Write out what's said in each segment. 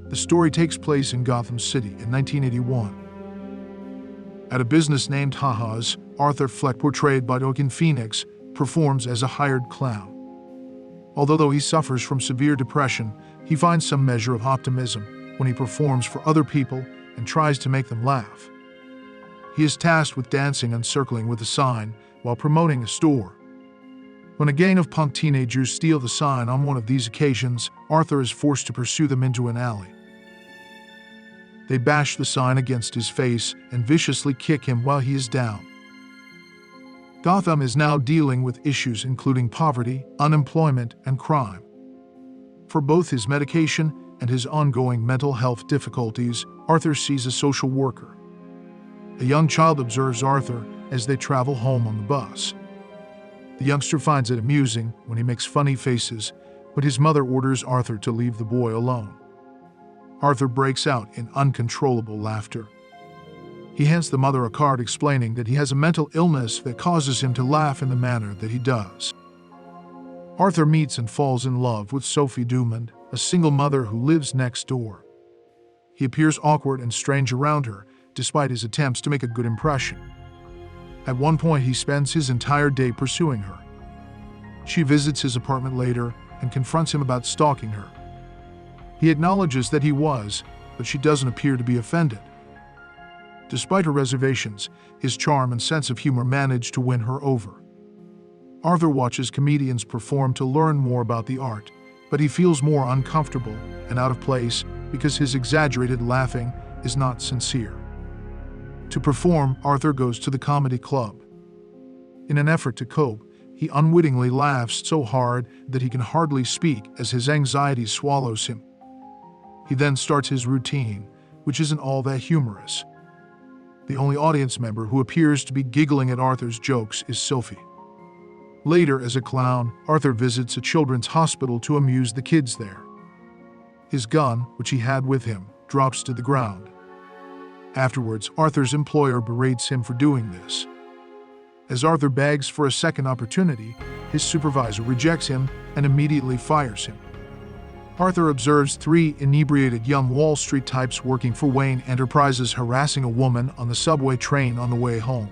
The story takes place in Gotham City in 1981. At a business named Haha's, Arthur Fleck, portrayed by Joaquin Phoenix, performs as a hired clown. Although he suffers from severe depression, he finds some measure of optimism when he performs for other people and tries to make them laugh. He is tasked with dancing and circling with a sign while promoting a store. When a gang of punk teenagers steal the sign on one of these occasions, Arthur is forced to pursue them into an alley. They bash the sign against his face and viciously kick him while he is down. Gotham is now dealing with issues including poverty, unemployment, and crime. For both his medication and his ongoing mental health difficulties, Arthur sees a social worker. A young child observes Arthur as they travel home on the bus. The youngster finds it amusing when he makes funny faces, but his mother orders Arthur to leave the boy alone. Arthur breaks out in uncontrollable laughter. He hands the mother a card explaining that he has a mental illness that causes him to laugh in the manner that he does. Arthur meets and falls in love with Sophie Dumond, a single mother who lives next door. He appears awkward and strange around her, despite his attempts to make a good impression. At one point, he spends his entire day pursuing her. She visits his apartment later and confronts him about stalking her. He acknowledges that he was, but she doesn't appear to be offended. Despite her reservations, his charm and sense of humor manage to win her over. Arthur watches comedians perform to learn more about the art, but he feels more uncomfortable and out of place because his exaggerated laughing is not sincere. To perform, Arthur goes to the comedy club. In an effort to cope, he unwittingly laughs so hard that he can hardly speak as his anxiety swallows him. He then starts his routine, which isn't all that humorous. The only audience member who appears to be giggling at Arthur's jokes is Sophie. Later, as a clown, Arthur visits a children's hospital to amuse the kids there. His gun, which he had with him, drops to the ground. Afterwards, Arthur's employer berates him for doing this. As Arthur begs for a second opportunity, his supervisor rejects him and immediately fires him. Arthur observes 3 inebriated young Wall Street types working for Wayne Enterprises harassing a woman on the subway train on the way home.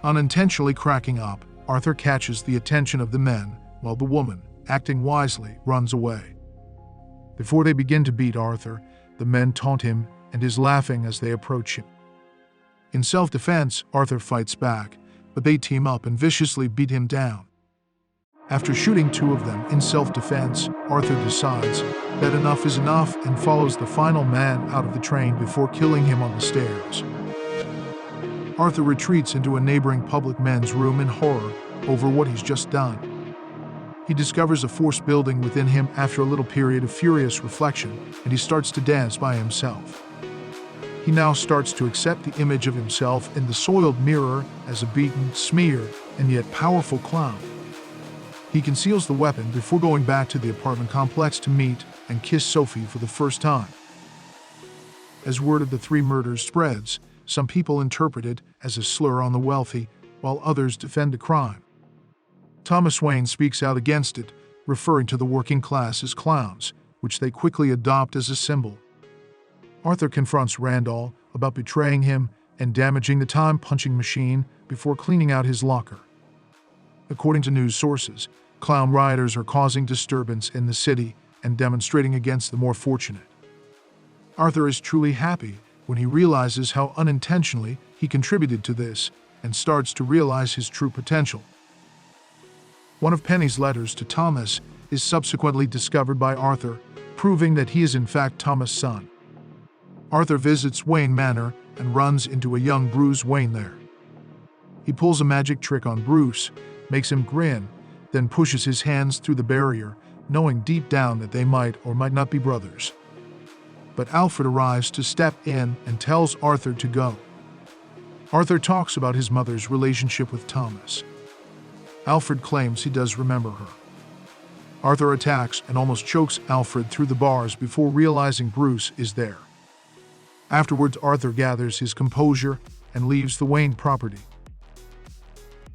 Unintentionally cracking up, Arthur catches the attention of the men, while the woman, acting wisely, runs away. Before they begin to beat Arthur, the men taunt him and is laughing as they approach him. In self-defense, Arthur fights back, but they team up and viciously beat him down. After shooting 2 of them in self-defense, Arthur decides that enough is enough and follows the final man out of the train before killing him on the stairs. Arthur retreats into a neighboring public men's room in horror over what he's just done. He discovers a force building within him after a little period of furious reflection, and he starts to dance by himself. He now starts to accept the image of himself in the soiled mirror as a beaten, smeared, and yet powerful clown. He conceals the weapon before going back to the apartment complex to meet and kiss Sophie for the first time. As word of the 3 murders spreads, some people interpret it as a slur on the wealthy, while others defend the crime. Thomas Wayne speaks out against it, referring to the working class as clowns, which they quickly adopt as a symbol. Arthur confronts Randall about betraying him and damaging the time-punching machine before cleaning out his locker. According to news sources, clown rioters are causing disturbance in the city and demonstrating against the more fortunate. Arthur is truly happy when he realizes how unintentionally he contributed to this and starts to realize his true potential. One of Penny's letters to Thomas is subsequently discovered by Arthur, proving that he is in fact Thomas' son. Arthur visits Wayne Manor and runs into a young Bruce Wayne there. He pulls a magic trick on Bruce, makes him grin, then pushes his hands through the barrier, knowing deep down that they might or might not be brothers. But Alfred arrives to step in and tells Arthur to go. Arthur talks about his mother's relationship with Thomas. Alfred claims he does remember her. Arthur attacks and almost chokes Alfred through the bars before realizing Bruce is there. Afterwards, Arthur gathers his composure and leaves the Wayne property.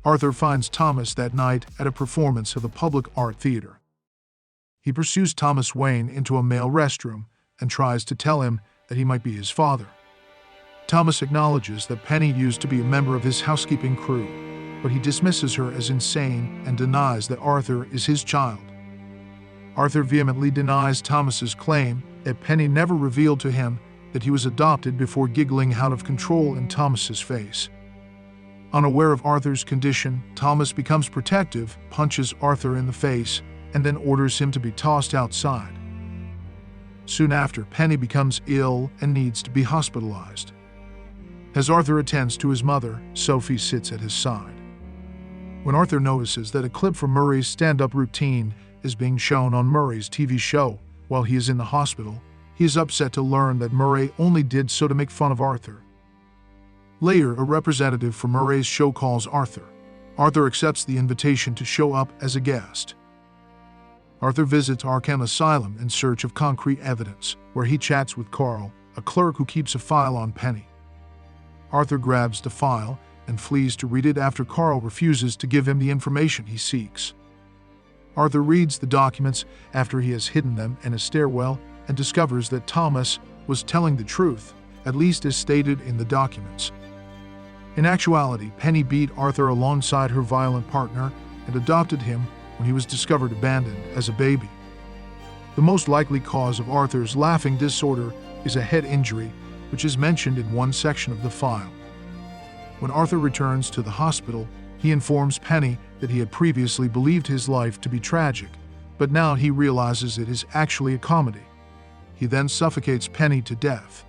Arthur finds Thomas that night at a performance of the Public Art Theater. He pursues Thomas Wayne into a male restroom, and tries to tell him that he might be his father. Thomas acknowledges that Penny used to be a member of his housekeeping crew, but he dismisses her as insane and denies that Arthur is his child. Arthur vehemently denies Thomas's claim that Penny never revealed to him that he was adopted before giggling out of control in Thomas's face. Unaware of Arthur's condition, Thomas becomes protective, punches Arthur in the face, and then orders him to be tossed outside. Soon after, Penny becomes ill and needs to be hospitalized. As Arthur attends to his mother, Sophie sits at his side. When Arthur notices that a clip from Murray's stand-up routine is being shown on Murray's TV show while he is in the hospital, he is upset to learn that Murray only did so to make fun of Arthur. Later, a representative from Murray's show calls Arthur. Arthur accepts the invitation to show up as a guest. Arthur visits Arkham Asylum in search of concrete evidence, where he chats with Carl, a clerk who keeps a file on Penny. Arthur grabs the file and flees to read it after Carl refuses to give him the information he seeks. Arthur reads the documents after he has hidden them in a stairwell and discovers that Thomas was telling the truth, at least as stated in the documents. In actuality, Penny beat Arthur alongside her violent partner and adopted him when he was discovered abandoned as a baby. The most likely cause of Arthur's laughing disorder is a head injury, which is mentioned in one section of the file. When Arthur returns to the hospital, he informs Penny that he had previously believed his life to be tragic, but now he realizes it is actually a comedy. He then suffocates Penny to death.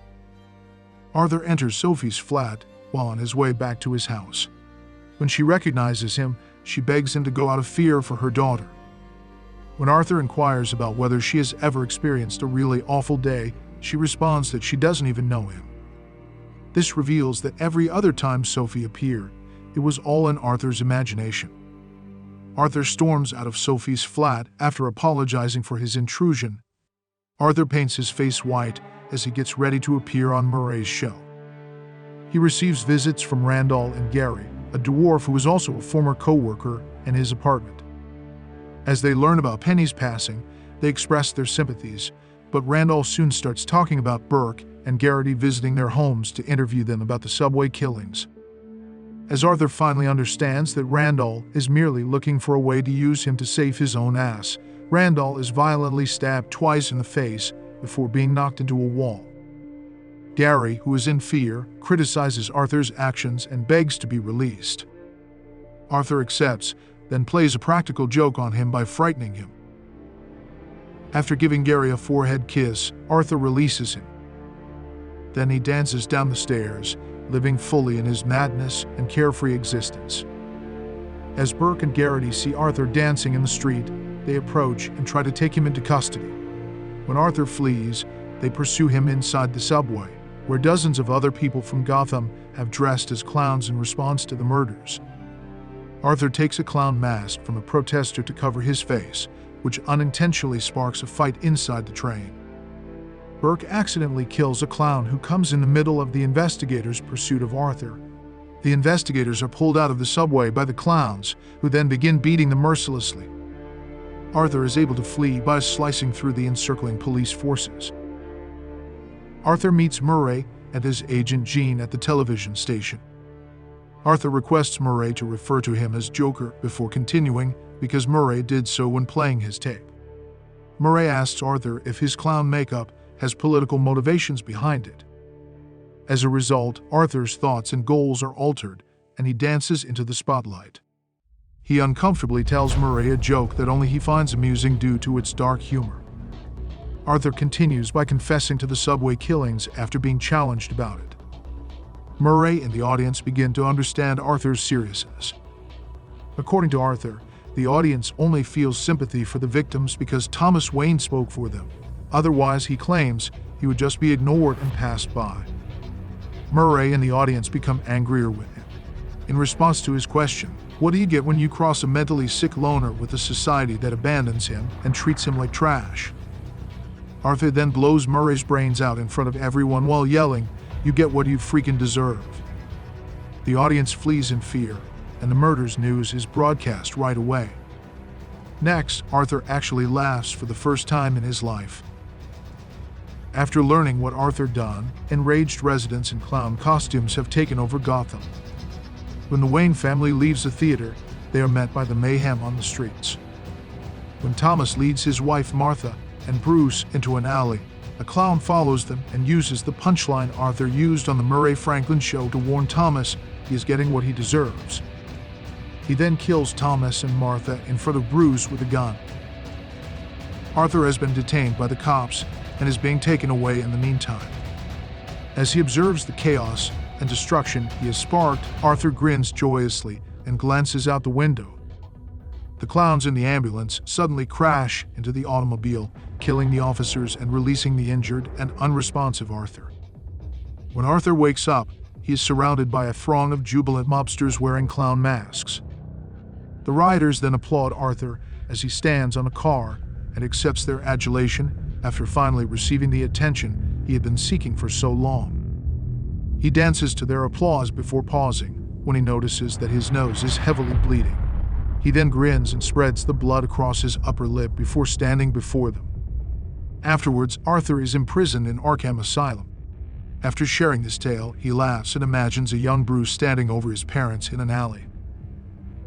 Arthur enters Sophie's flat while on his way back to his house. When she recognizes him, she begs him to go out of fear for her daughter. When Arthur inquires about whether she has ever experienced a really awful day, she responds that she doesn't even know him. This reveals that every other time Sophie appeared, it was all in Arthur's imagination. Arthur storms out of Sophie's flat after apologizing for his intrusion. Arthur paints his face white as he gets ready to appear on Murray's show. He receives visits from Randall and Gary, a dwarf who is also a former co-worker, in his apartment. As they learn about Penny's passing, they express their sympathies, but Randall soon starts talking about Burke and Garrity visiting their homes to interview them about the subway killings. As Arthur finally understands that Randall is merely looking for a way to use him to save his own ass, Randall is violently stabbed twice in the face before being knocked into a wall. Gary, who is in fear, criticizes Arthur's actions and begs to be released. Arthur accepts, then plays a practical joke on him by frightening him. After giving Gary a forehead kiss, Arthur releases him. Then he dances down the stairs, living fully in his madness and carefree existence. As Burke and Garrity see Arthur dancing in the street, they approach and try to take him into custody. When Arthur flees, they pursue him inside the subway, where dozens of other people from Gotham have dressed as clowns in response to the murders. Arthur takes a clown mask from a protester to cover his face, which unintentionally sparks a fight inside the train. Burke accidentally kills a clown who comes in the middle of the investigators' pursuit of Arthur. The investigators are pulled out of the subway by the clowns, who then begin beating them mercilessly. Arthur is able to flee by slicing through the encircling police forces. Arthur meets Murray and his agent Jean at the television station. Arthur requests Murray to refer to him as Joker before continuing, because Murray did so when playing his tape. Murray asks Arthur if his clown makeup has political motivations behind it. As a result, Arthur's thoughts and goals are altered, and he dances into the spotlight. He uncomfortably tells Murray a joke that only he finds amusing due to its dark humor. Arthur continues by confessing to the subway killings after being challenged about it. Murray and the audience begin to understand Arthur's seriousness. According to Arthur, the audience only feels sympathy for the victims because Thomas Wayne spoke for them. Otherwise, he claims, he would just be ignored and passed by. Murray and the audience become angrier with him. In response to his question, what do you get when you cross a mentally sick loner with a society that abandons him and treats him like trash? Arthur then blows Murray's brains out in front of everyone while yelling, "You get what you freaking deserve." The audience flees in fear, and the murders news is broadcast right away. Next, Arthur actually laughs for the first time in his life. After learning what Arthur done, enraged residents in clown costumes have taken over Gotham. When the Wayne family leaves the theater, they are met by the mayhem on the streets. When Thomas leads his wife Martha and Bruce into an alley, a clown follows them and uses the punchline Arthur used on the Murray Franklin show to warn Thomas he is getting what he deserves. He then kills Thomas and Martha in front of Bruce with a gun. Arthur has been detained by the cops and is being taken away in the meantime. As he observes the chaos and destruction he has sparked, Arthur grins joyously and glances out the window. The clowns in the ambulance suddenly crash into the automobile, killing the officers and releasing the injured and unresponsive Arthur. When Arthur wakes up, he is surrounded by a throng of jubilant mobsters wearing clown masks. The rioters then applaud Arthur as he stands on a car and accepts their adulation after finally receiving the attention he had been seeking for so long. He dances to their applause before pausing when he notices that his nose is heavily bleeding. He then grins and spreads the blood across his upper lip before standing before them. Afterwards, Arthur is imprisoned in Arkham Asylum. After sharing this tale, he laughs and imagines a young Bruce standing over his parents in an alley.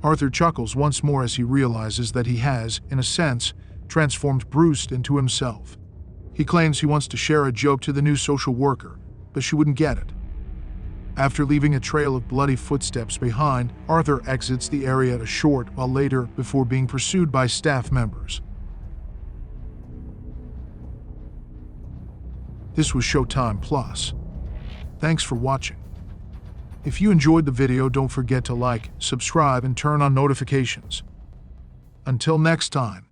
Arthur chuckles once more as he realizes that he has, in a sense, transformed Bruce into himself. He claims he wants to share a joke to the new social worker, but she wouldn't get it. After leaving a trail of bloody footsteps behind, Arthur exits the area a short while later before being pursued by staff members. This was Showtime Plus. Thanks for watching. If you enjoyed the video, don't forget to like, subscribe, and turn on notifications. Until next time.